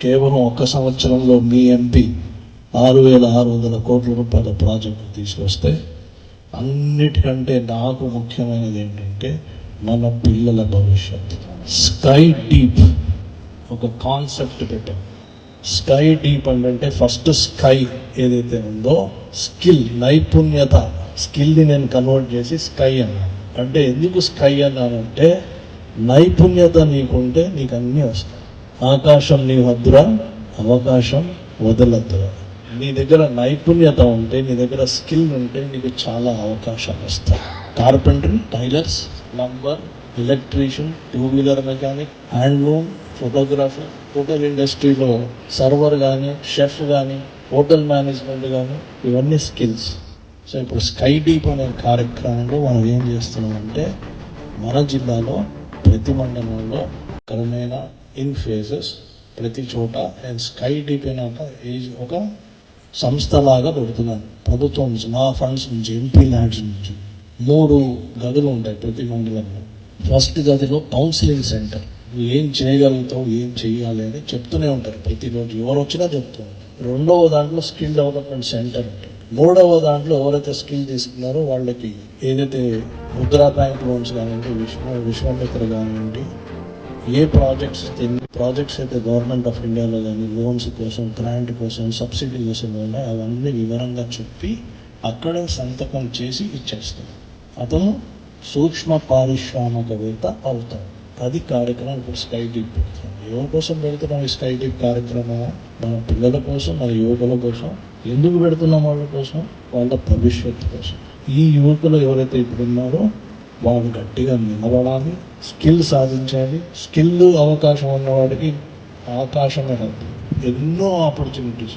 కేవలం ఒక్క సంవత్సరంలో మీ ఎంపీ 6,600 కోట్ల రూపాయల ప్రాజెక్టు తీసుకొస్తే, అన్నిటికంటే నాకు ముఖ్యమైనది ఏంటంటే మన పిల్లల భవిష్యత్తు. స్కై డీప్ ఒక కాన్సెప్ట్ పెట్టాం. స్కై డీప్ అంటే ఫస్ట్ స్కై ఏదైతే ఉందో స్కిల్, నైపుణ్యత, స్కిల్ని నేను కన్వర్ట్ చేసి స్కై అన్నాను. అంటే ఎందుకు స్కై అన్నానంటే నైపుణ్యత నీకుంటే నీకు అన్నీ వస్తాయి. ఆకాశం నీ వద్దురా, అవకాశం వదలద్దురా. నీ దగ్గర నైపుణ్యత ఉంటే, నీ దగ్గర స్కిల్ ఉంటే నీకు చాలా అవకాశాలు వస్తాయి. Carpentry, tailors, plumber, electrician, two wheeler mechanic, handloom, photographer, hotel ఇండస్ట్రీలో సర్వర్ కానీ, షెఫ్ కానీ, హోటల్ మేనేజ్మెంట్ కానీ, ఇవన్నీ స్కిల్స్. సో ఇప్పుడు స్కై డీప్ అనే కార్యక్రమంలో మనం ఏం చేస్తున్నామంటే మన జిల్లాలో ప్రతి మండలంలో క్రమేణా ఇన్ ఫేజెస్ ప్రతి చోట నేను స్కై డీప్ అయిన ఒక సంస్థలాగా పెడుతున్నాను. ప్రభుత్వం నుంచి, నా ఫండ్స్ నుంచి, ఎంపీ ల్యాడ్స్ నుంచి 3 గదులు ఉంటాయి ప్రతి మండలంలో. ఫస్ట్ గదిలో కౌన్సిలింగ్ సెంటర్. నువ్వు ఏం చేయగలుగుతావు, ఏం చేయాలి అని చెప్తూనే ఉంటారు ప్రతిరోజు, ఎవరు వచ్చినా చెప్తారు. 2వ దాంట్లో స్కిల్ డెవలప్మెంట్ సెంటర్ ఉంటుంది. 3వ దాంట్లో ఎవరైతే స్కిల్ తీసుకున్నారో వాళ్ళకి ఏదైతే ముద్రా బ్యాంక్ లోన్స్ కానివ్వండి, విశ్వామిత్ర కానివ్వండి, ఏ ప్రాజెక్ట్స్ అయితే గవర్నమెంట్ ఆఫ్ ఇండియాలో కానీ లోన్స్ కోసం, గ్రాంట్ కోసం, సబ్సిడీ కోసం ఉన్నాయో అవన్నీ వివరంగా చెప్పి అక్కడే సంతకం చేసి ఇచ్చేస్తాం. అతను సూక్ష్మ పారిశ్రామికవేత్త అవుతాడు. అది కార్యక్రమం ఇప్పుడు స్కై డీప్ పెడుతున్నాం. ఎవరి కోసం పెడుతున్నాం ఈ స్కై డీప్ కార్యక్రమం? మన పిల్లల కోసం, మన యువకుల కోసం. ఎందుకు పెడుతున్నాం? వాళ్ళ కోసం, వాళ్ళ భవిష్యత్తు కోసం. ఈ యువకులు ఎవరైతే ఇప్పుడు ఉన్నారో వాళ్ళు గట్టిగా నిలబడాలి, స్కిల్ సాధించాలి. స్కిల్ అవకాశం ఉన్నవాడికి ఆకాశమే హద్దు. ఎన్నో ఆపర్చునిటీస్.